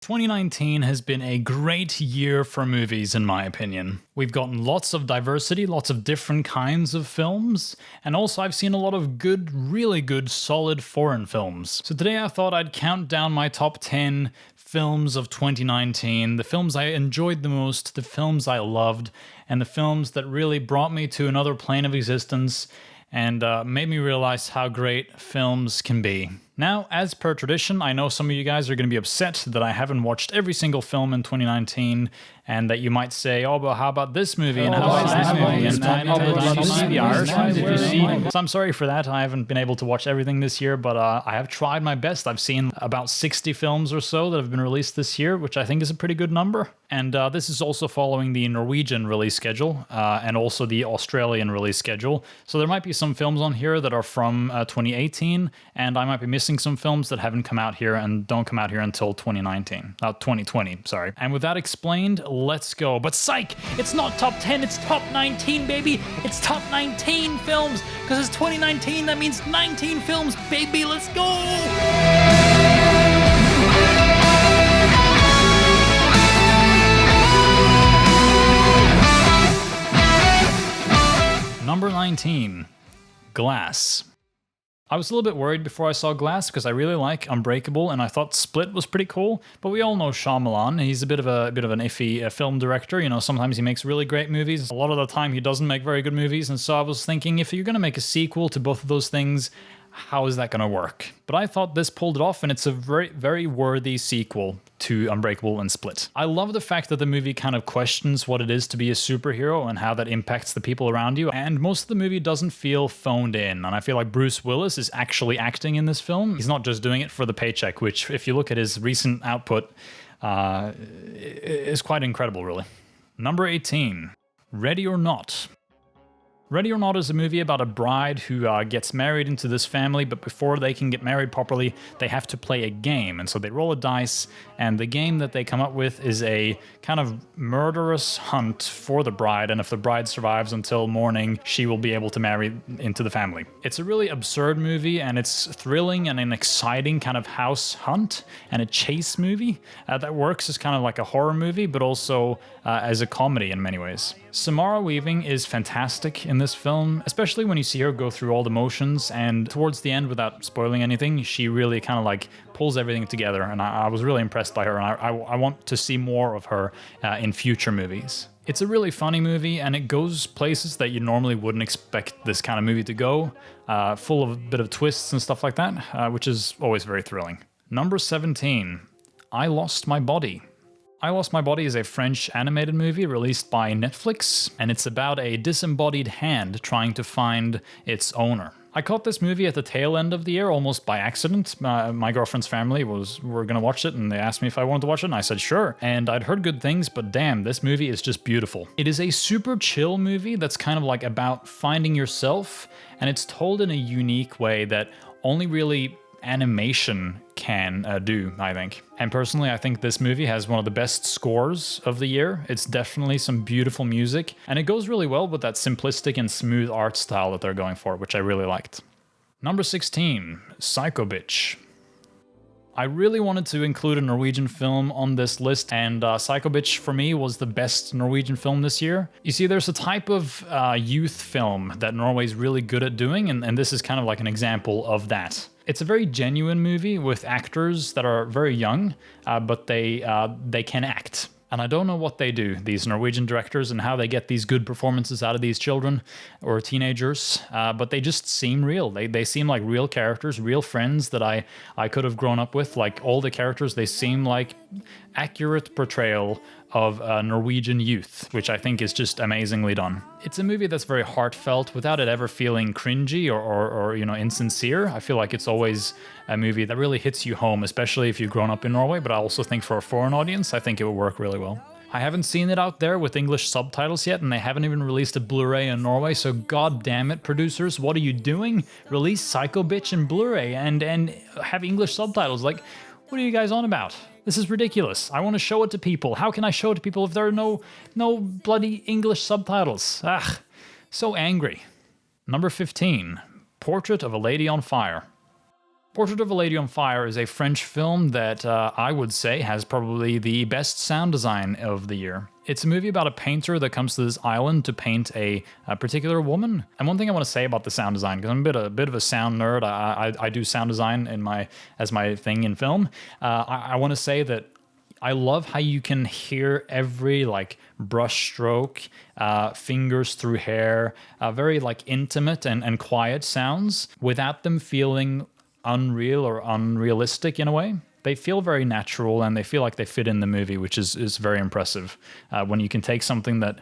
2019 has been a great year for movies, in my opinion. We've gotten lots of diversity, lots of different kinds of films, and also I've seen a lot of good, really good, solid foreign films. So today I thought I'd count down my top 10 films of 2019, the films I enjoyed the most, the films I loved, and the films that really brought me to another plane of existence and made me realize how great films can be. Now, as per tradition, I know some of you guys are going to be upset that I haven't watched every single film in 2019, and that you might say, oh, but how about this movie, and how about that movie, and did you see The Irishman, did you see? So I'm sorry for that, I haven't been able to watch everything this year, but I have tried my best. I've seen about 60 films or so that have been released this year, which I think is a pretty good number. And this is also following the Norwegian release schedule, and also the Australian release schedule. So there might be some films on here that are from 2018, and I might be missing some films that haven't come out here and don't come out here until 2020, sorry. And with that explained, let's go. But psych, it's not top 10, it's top 19, baby. It's top 19 films, because it's 2019, that means 19 films, baby, let's go! Number 19, Glass. I was a little bit worried before I saw Glass because I really like Unbreakable and I thought Split was pretty cool, but we all know Shyamalan. He's a bit of an iffy film director. You know, sometimes he makes really great movies. A lot of the time he doesn't make very good movies, and so I was thinking, if you're going to make a sequel to both of those things, how is that going to work? But I thought this pulled it off, and it's a very, very worthy sequel to Unbreakable and Split. I love the fact that the movie kind of questions what it is to be a superhero and how that impacts the people around you, and most of the movie doesn't feel phoned in, and I feel like Bruce Willis is actually acting in this film. He's not just doing it for the paycheck, which, if you look at his recent output, is quite incredible, really. Number 18, Ready or Not. Ready or Not is a movie about a bride who gets married into this family, but before they can get married properly, they have to play a game. And so they roll a dice, and the game that they come up with is a kind of murderous hunt for the bride, and if the bride survives until morning, she will be able to marry into the family. It's a really absurd movie, and it's thrilling and an exciting kind of house hunt and a chase movie that works as kind of like a horror movie, but also as a comedy in many ways. Samara Weaving is fantastic in this film, especially when you see her go through all the motions, and towards the end, without spoiling anything, she really kind of like pulls everything together, and I was really impressed by her, and I want to see more of her in future movies. It's a really funny movie, and it goes places that you normally wouldn't expect this kind of movie to go, full of a bit of twists and stuff like that, which is always very thrilling. Number 17, I Lost My Body. I Lost My Body is a French animated movie released by Netflix, and it's about a disembodied hand trying to find its owner. I caught this movie at the tail end of the year, almost by accident. My girlfriend's family were gonna watch it, and they asked me if I wanted to watch it, and I said sure. And I'd heard good things, but damn, this movie is just beautiful. It is a super chill movie that's kind of like about finding yourself, and it's told in a unique way that only really animation can do, I think. And personally, I think this movie has one of the best scores of the year. It's definitely some beautiful music, and it goes really well with that simplistic and smooth art style that they're going for, which I really liked. Number 16, Psychobitch. I really wanted to include a Norwegian film on this list, and Psychobitch for me was the best Norwegian film this year. You see, there's a type of youth film that Norway's really good at doing, and this is kind of like an example of that. It's a very genuine movie with actors that are very young, but they can act. And I don't know what they do, these Norwegian directors, and how they get these good performances out of these children or teenagers, but they just seem real. They seem like real characters, real friends that I could have grown up with. Like, all the characters, they seem like accurate portrayal of Norwegian youth, which I think is just amazingly done. It's a movie that's very heartfelt without it ever feeling cringy or you know, insincere. I feel like it's always a movie that really hits you home, especially if you've grown up in Norway, but I also think for a foreign audience, I think it would work really well. I haven't seen it out there with English subtitles yet, and they haven't even released a Blu-ray in Norway, so god damn it, producers, what are you doing? Release Psychobitch in Blu-ray and have English subtitles. Like, what are you guys on about? This is ridiculous. I want to show it to people. How can I show it to people if there are no bloody English subtitles? Ugh, so angry. Number 15, Portrait of a Lady on Fire. Portrait of a Lady on Fire is a French film that I would say has probably the best sound design of the year. It's a movie about a painter that comes to this island to paint a particular woman. And one thing I want to say about the sound design, because I'm a bit of a sound nerd, I do sound design as my thing in film. I want to say that I love how you can hear every like brush stroke, fingers through hair, very like intimate and quiet sounds without them feeling unreal or unrealistic in a way. They feel very natural and they feel like they fit in the movie, which is very impressive. When you can take something that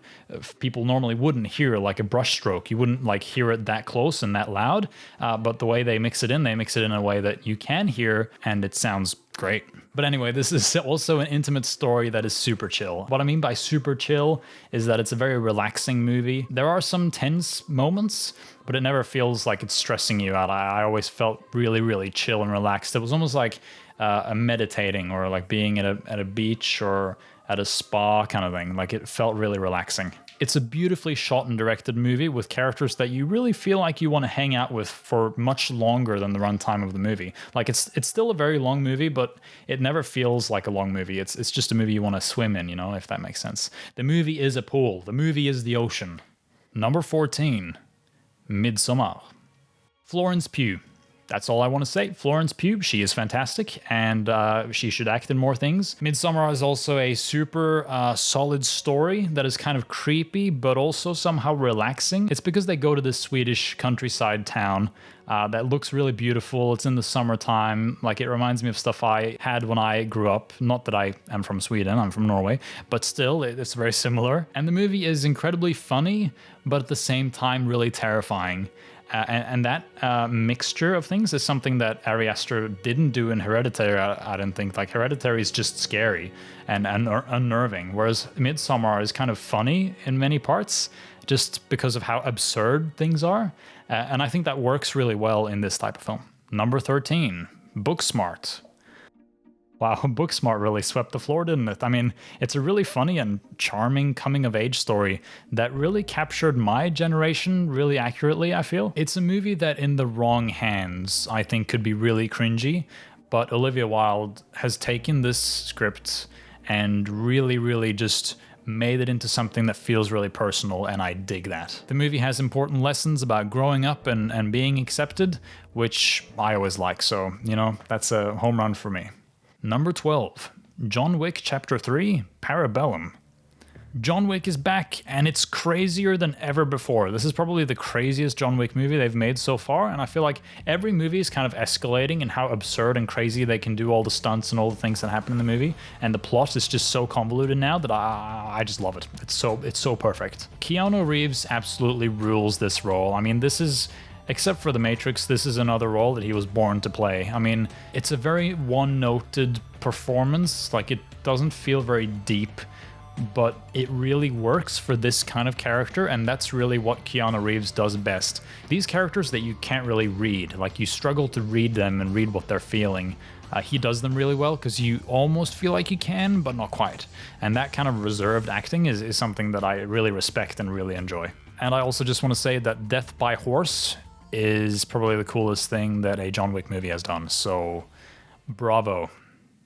people normally wouldn't hear, like a brush stroke, you wouldn't like hear it that close and that loud, but the way they mix it in a way that you can hear and it sounds great. But anyway, this is also an intimate story that is super chill. What I mean by super chill is that it's a very relaxing movie. There are some tense moments, but it never feels like it's stressing you out. I always felt really, really chill and relaxed. It was almost like a meditating or like being at a beach or at a spa kind of thing. Like it felt really relaxing. It's a beautifully shot and directed movie with characters that you really feel like you want to hang out with for much longer than the runtime of the movie. Like it's still a very long movie, but it never feels like a long movie. It's just a movie you want to swim in, you know, if that makes sense. The movie is a pool. The movie is the ocean. Number 14, Midsommar. Florence Pugh. That's all I want to say. Florence Pugh, she is fantastic, and she should act in more things. Midsommar is also a super solid story that is kind of creepy, but also somehow relaxing. It's because they go to this Swedish countryside town that looks really beautiful. It's in the summertime. Like, it reminds me of stuff I had when I grew up. Not that I am from Sweden, I'm from Norway, but still, it's very similar. And the movie is incredibly funny, but at the same time, really terrifying. And that mixture of things is something that Ari Aster didn't do in Hereditary, I don't think. Like, Hereditary is just scary and unnerving, whereas Midsommar is kind of funny in many parts, just because of how absurd things are. And I think that works really well in this type of film. Number 13, Booksmart. Wow, Booksmart really swept the floor, didn't it? I mean, it's a really funny and charming coming-of-age story that really captured my generation really accurately, I feel. It's a movie that in the wrong hands, I think could be really cringy, but Olivia Wilde has taken this script and really just made it into something that feels really personal, and I dig that. The movie has important lessons about growing up and being accepted, which I always like, so, you know, that's a home run for me. Number 12, John Wick Chapter 3, Parabellum. John Wick is back, and it's crazier than ever before. This is probably the craziest John Wick movie they've made so far, and I feel like every movie is kind of escalating in how absurd and crazy they can do all the stunts and all the things that happen in the movie, and the plot is just so convoluted now that I just love it. It's so perfect. Keanu Reeves absolutely rules this role. I mean, this is... Except for The Matrix, this is another role that he was born to play. I mean, it's a very one-noted performance. Like, it doesn't feel very deep, but it really works for this kind of character, and that's really what Keanu Reeves does best. These characters that you can't really read, like you struggle to read them and read what they're feeling, he does them really well because you almost feel like you can, but not quite. And that kind of reserved acting is something that I really respect and really enjoy. And I also just want to say that Death by Horse is probably the coolest thing that a John Wick movie has done, so bravo.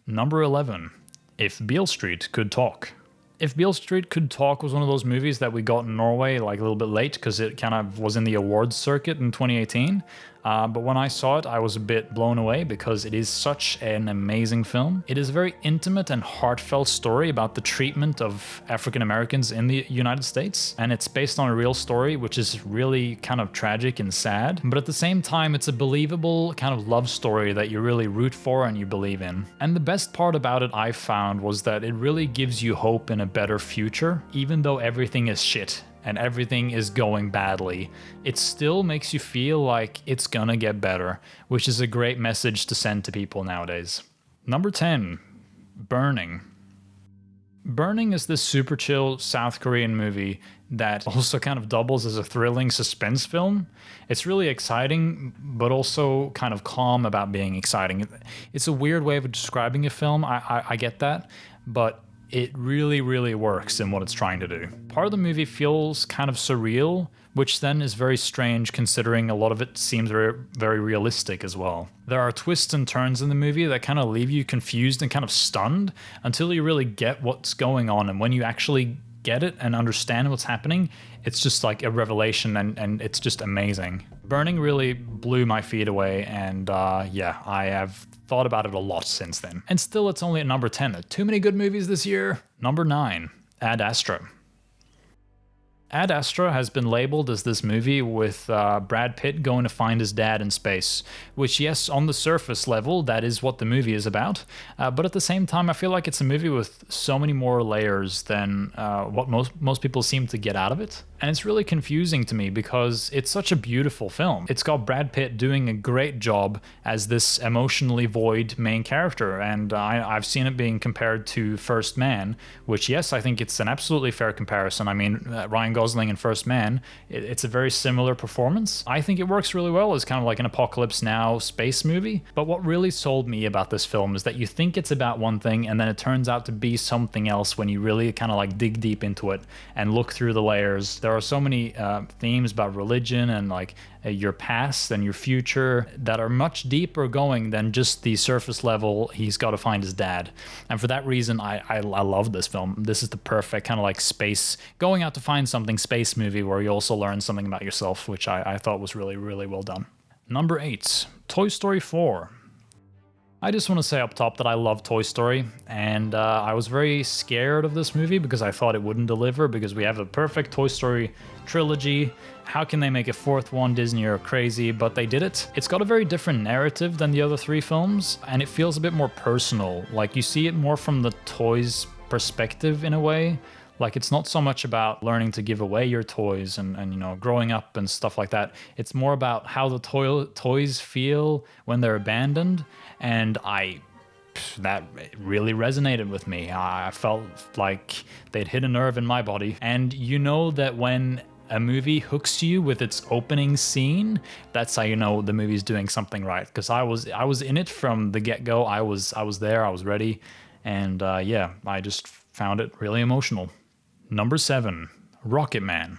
Number 11, If Beale Street Could Talk. If Beale Street Could Talk was one of those movies that we got in Norway like a little bit late because it kind of was in the awards circuit in 2018. But when I saw it, I was a bit blown away because it is such an amazing film. It is a very intimate and heartfelt story about the treatment of African Americans in the United States. And it's based on a real story, which is really kind of tragic and sad. But at the same time, it's a believable kind of love story that you really root for and you believe in. And the best part about it, I found, was that it really gives you hope in a better future, even though everything is shit and everything is going badly. It still makes you feel like it's gonna get better, which is a great message to send to people nowadays. Number 10, Burning. Burning is this super chill South Korean movie that also kind of doubles as a thrilling suspense film. It's really exciting, but also kind of calm about being exciting. It's a weird way of describing a film, I get that, but it really, really works in what it's trying to do. Part of the movie feels kind of surreal, which then is very strange considering a lot of it seems very, very realistic as well. There are twists and turns in the movie that kind of leave you confused and kind of stunned until you really get what's going on. And when you actually get it and understand what's happening, it's just like a revelation, and it's just amazing. Burning really blew my feet away, and yeah, I have thought about it a lot since then. And still, it's only at number 10. There are too many good movies this year. Number 9, Ad Astra. Ad Astra has been labeled as this movie with Brad Pitt going to find his dad in space, which, yes, on the surface level, that is what the movie is about. But at the same time, I feel like it's a movie with so many more layers than what most people seem to get out of it. And it's really confusing to me because it's such a beautiful film. It's got Brad Pitt doing a great job as this emotionally void main character, and I've seen it being compared to First Man, which, yes, I think it's an absolutely fair comparison. I mean, Ryan Gosling in First Man, it's a very similar performance. I think it works really well as kind of like an Apocalypse Now space movie. But what really sold me about this film is that you think it's about one thing and then it turns out to be something else when you really kind of like dig deep into it and look through the layers. There are so many themes about religion and like your past and your future that are much deeper going than just the surface level, he's got to find his dad. And for that reason, I love this film. This is the perfect kind of like space, going out to find something space movie where you also learn something about yourself, which I thought was really, really well done. Number 8, Toy Story 4. I just want to say up top that I love Toy Story, and I was very scared of this movie because I thought it wouldn't deliver, because we have a perfect Toy Story trilogy. How can they make a fourth one? Disney are crazy, but they did it. It's got a very different narrative than the other 3 films, and it feels a bit more personal. Like, you see it more from the toys' perspective in a way. Like, it's not so much about learning to give away your toys and you know, growing up and stuff like that. It's more about how the toys feel when they're abandoned. And that really resonated with me. I felt like they'd hit a nerve in my body. And you know that when a movie hooks you with its opening scene, that's how you know the movie's doing something right. Because I was in it from the get-go. I was there. I was ready. And yeah, I just found it really emotional. Number 7, Rocket Man.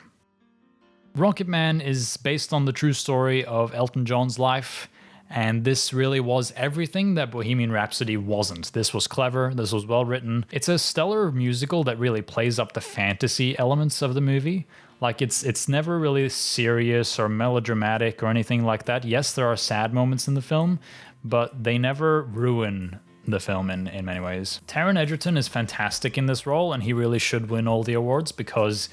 Rocket Man is based on the true story of Elton John's life, and this really was everything that Bohemian Rhapsody wasn't. This was clever, this was well written. It's a stellar musical that really plays up the fantasy elements of the movie. Like, it's never really serious or melodramatic or anything like that. Yes, there are sad moments in the film, but they never ruin the film in many ways. Taron Egerton is fantastic in this role, and he really should win all the awards because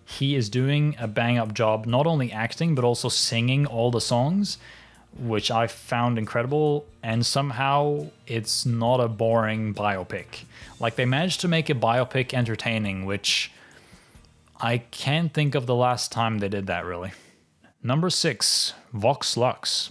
he is doing a bang-up job, not only acting, but also singing all the songs, which I found incredible, and somehow it's not a boring biopic. Like, they managed to make a biopic entertaining, which I can't think of the last time they did that, really. Number 6, Vox Lux.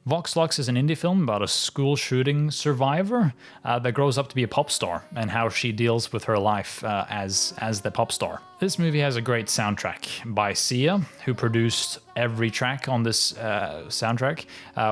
Vox Lux is an indie film about a school shooting survivor that grows up to be a pop star and how she deals with her life as the pop star. This movie has a great soundtrack by Sia, who produced every track on this soundtrack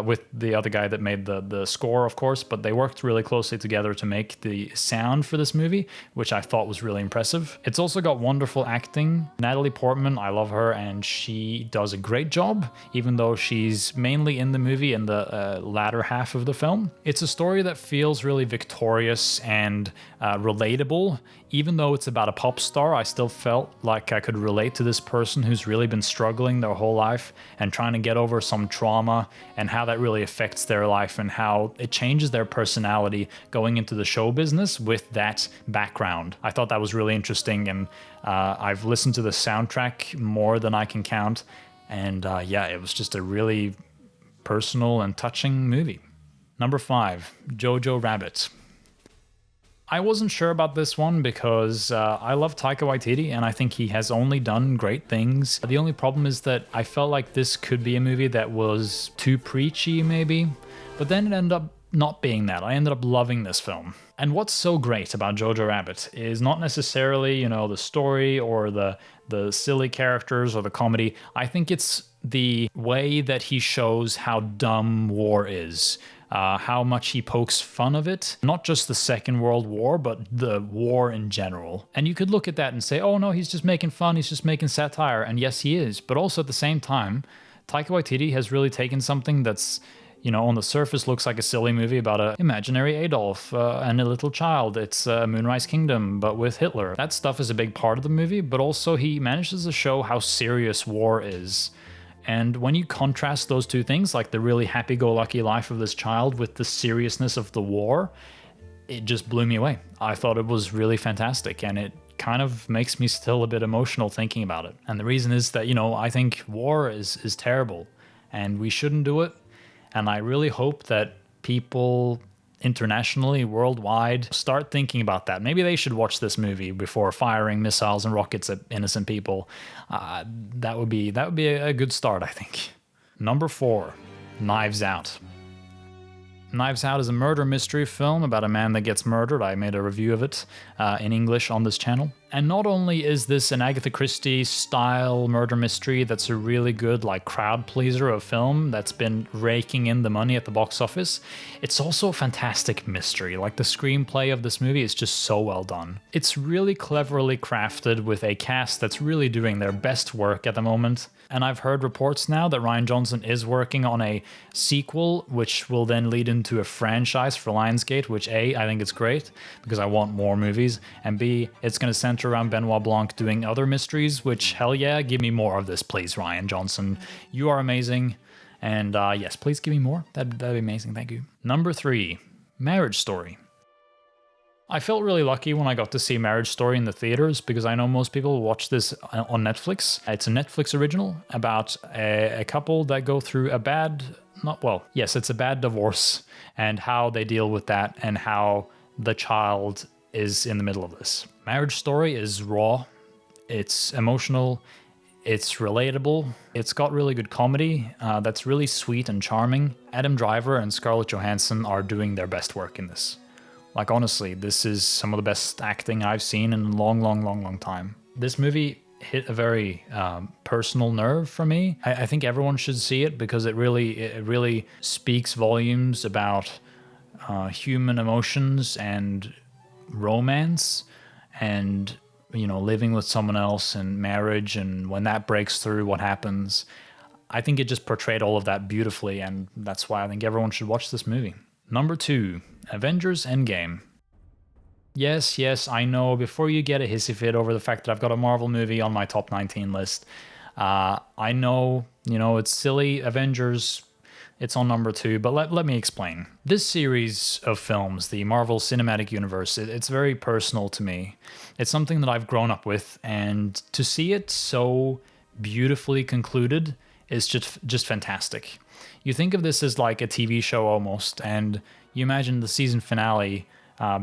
with the other guy that made the score, of course, but they worked really closely together to make the sound for this movie, which I thought was really impressive. It's also got wonderful acting. Natalie Portman, I love her, and she does a great job, even though she's mainly in the movie in the latter half of the film. It's a story that feels really victorious and relatable. Even though it's about a pop star, I still felt like I could relate to this person who's really been struggling their whole life and trying to get over some trauma, and how that really affects their life and how it changes their personality going into the show business with that background. I thought that was really interesting, and I've listened to the soundtrack more than I can count, and yeah, it was just a really personal and touching movie. Number 5, Jojo Rabbit. I wasn't sure about this one because I love Taika Waititi and I think he has only done great things. The only problem is that I felt like this could be a movie that was too preachy maybe, but then it ended up not being that. I ended up loving this film. And what's so great about Jojo Rabbit is not necessarily, you know, the story or the silly characters or the comedy. I think it's the way that he shows how dumb war is. how much he pokes fun of it. Not just the Second World War, but the war in general. And you could look at that and say, oh no, he's just making fun, he's just making satire. And yes, he is. But also at the same time, Taika Waititi has really taken something that's, you know, on the surface looks like a silly movie about an imaginary Adolf and a little child. It's Moonrise Kingdom, but with Hitler. That stuff is a big part of the movie, but also he manages to show how serious war is. And when you contrast those two things, like the really happy-go-lucky life of this child with the seriousness of the war, it just blew me away. I thought it was really fantastic, and it kind of makes me still a bit emotional thinking about it. And the reason is that, you know, I think war is terrible, and we shouldn't do it. And I really hope that people internationally, worldwide, start thinking about that. Maybe they should watch this movie before firing missiles and rockets at innocent people. That would be a good start, I think. Number 4, Knives Out. Knives Out is a murder mystery film about a man that gets murdered. I made a review of it in English on this channel. And not only is this an Agatha Christie style murder mystery that's a really good like crowd pleaser of film that's been raking in the money at the box office, it's also a fantastic mystery. Like the screenplay of this movie is just so well done. It's really cleverly crafted with a cast that's really doing their best work at the moment. And I've heard reports now that Rian Johnson is working on a sequel, which will then lead into a franchise for Lionsgate, which A, I think it's great because I want more movies, and B, it's going to center around Benoit Blanc doing other mysteries, which hell yeah, give me more of this, please, Rian Johnson. You are amazing. And yes, please give me more. That'd be amazing. Thank you. Number 3, Marriage Story. I felt really lucky when I got to see Marriage Story in the theaters because I know most people watch this on Netflix. It's a Netflix original about a couple that go through a bad divorce and how they deal with that and how the child is in the middle of this. Marriage Story is raw, it's emotional, it's relatable, it's got really good comedy that's really sweet and charming. Adam Driver and Scarlett Johansson are doing their best work in this. Like, honestly, this is some of the best acting I've seen in a long time. This movie hit a very personal nerve for me. I think everyone should see it because it really speaks volumes about human emotions and romance and, you know, living with someone else and marriage and when that breaks through, what happens. I think it just portrayed all of that beautifully, and that's why I think everyone should watch this movie. Number 2, Avengers Endgame. Yes, I know, before you get a hissy fit over the fact that I've got a Marvel movie on my top 19 list, I know, you know, it's silly. Avengers, it's on number 2, but let me explain. This series of films, the Marvel Cinematic Universe, it's very personal to me. It's something that I've grown up with, and to see it so beautifully concluded is just fantastic. You think of this as like a TV show almost, and you imagine the season finale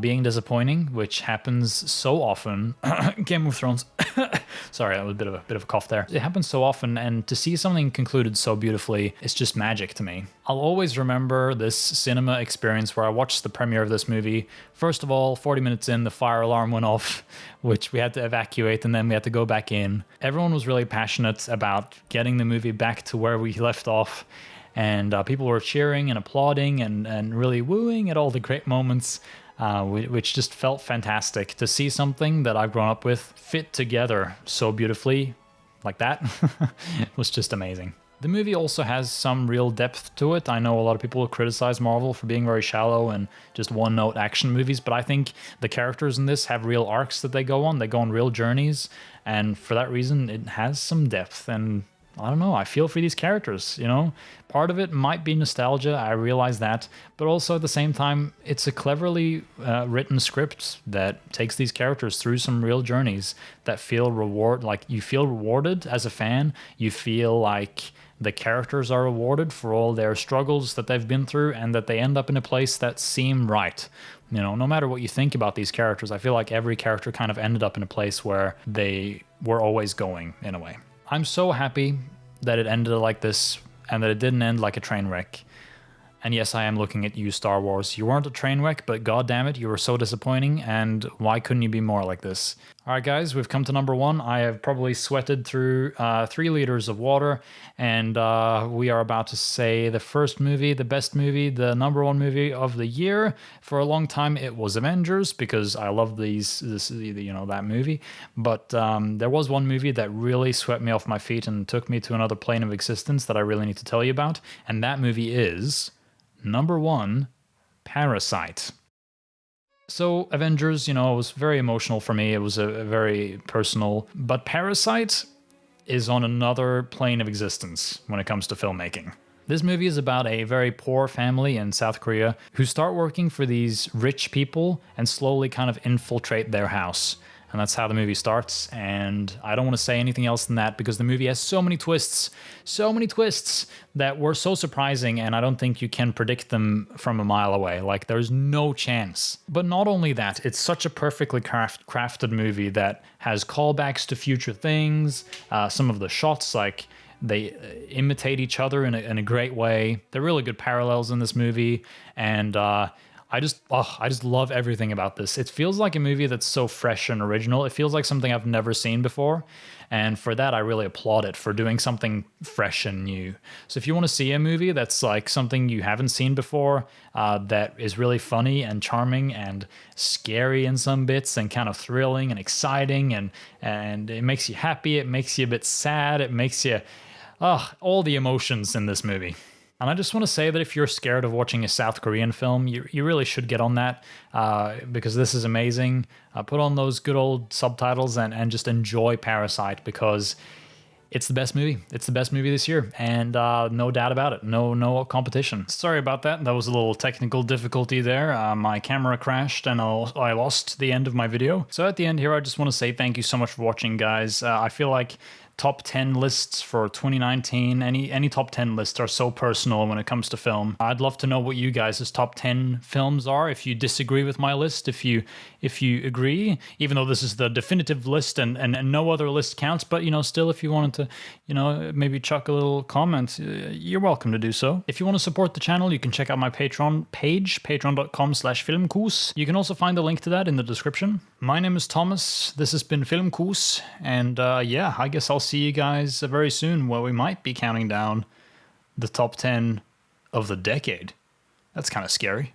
being disappointing, which happens so often. Game of Thrones. Sorry, that was a bit of a cough there. It happens so often, and to see something concluded so beautifully, it's just magic to me. I'll always remember this cinema experience where I watched the premiere of this movie. First of all, 40 minutes in, the fire alarm went off, which we had to evacuate, and then we had to go back in. Everyone was really passionate about getting the movie back to where we left off. And people were cheering and applauding and really wooing at all the great moments, which just felt fantastic. To see something that I've grown up with fit together so beautifully like that was just amazing. The movie also has some real depth to it. I know a lot of people criticize Marvel for being very shallow and just one-note action movies, but I think the characters in this have real arcs that they go on. They go on real journeys, and for that reason, it has some depth, and I don't know, I feel for these characters, you know? Part of it might be nostalgia, I realize that, but also at the same time, it's a cleverly written script that takes these characters through some real journeys that feel you feel rewarded as a fan, you feel like the characters are rewarded for all their struggles that they've been through and that they end up in a place that seem right. You know, no matter what you think about these characters, I feel like every character kind of ended up in a place where they were always going, in a way. I'm so happy that it ended like this and that it didn't end like a train wreck. And yes, I am looking at you, Star Wars. You weren't a train wreck, but god damn it, you were so disappointing, and why couldn't you be more like this? All right, guys, we've come to number 1. I have probably sweated through 3 liters of water, and we are about to say the first movie, the best movie, the number 1 movie of the year. For a long time, it was Avengers, because I love that movie. But there was one movie that really swept me off my feet and took me to another plane of existence that I really need to tell you about, and that movie is number 1, Parasite. So Avengers, it was very emotional for me. It was a very personal, but Parasite is on another plane of existence when it comes to filmmaking. This movie is about a very poor family in South Korea who start working for these rich people and slowly kind of infiltrate their house. And that's how the movie starts, and I don't want to say anything else than that because the movie has so many twists that were so surprising, and I don't think you can predict them from a mile away. Like, there's no chance. But not only that, it's such a perfectly crafted movie that has callbacks to future things. Some of the shots, like, they imitate each other in a great way. There are really good parallels in this movie, and I just love everything about this. It feels like a movie that's so fresh and original. It feels like something I've never seen before. And for that, I really applaud it for doing something fresh and new. So if you want to see a movie that's like something you haven't seen before, that is really funny and charming and scary in some bits and kind of thrilling and exciting, and it makes you happy, it makes you a bit sad, it makes you, all the emotions in this movie. And I just want to say that if you're scared of watching a South Korean film, you really should get on that, because this is amazing. Put on those good old subtitles and just enjoy Parasite, because it's the best movie. It's the best movie this year, and no doubt about it. No competition. Sorry about that. That was a little technical difficulty there. My camera crashed and I lost the end of my video. So at the end here, I just want to say thank you so much for watching, guys. I feel like top 10 lists for 2019, any top 10 lists are so personal when it comes to film. I'd love to know what you guys' top 10 films are. If you disagree with my list, if you agree, even though this is the definitive list and no other list counts, but still, if you wanted to maybe chuck a little comment, you're welcome to do so. If you want to support the channel, you can check out my Patreon page, patreon.com/filmkos. You can also find the link to that in the description. My name is Thomas. This has been Filmkos, and yeah, I guess I'll see you guys very soon, where we might be counting down the top 10 of the decade. That's kind of scary.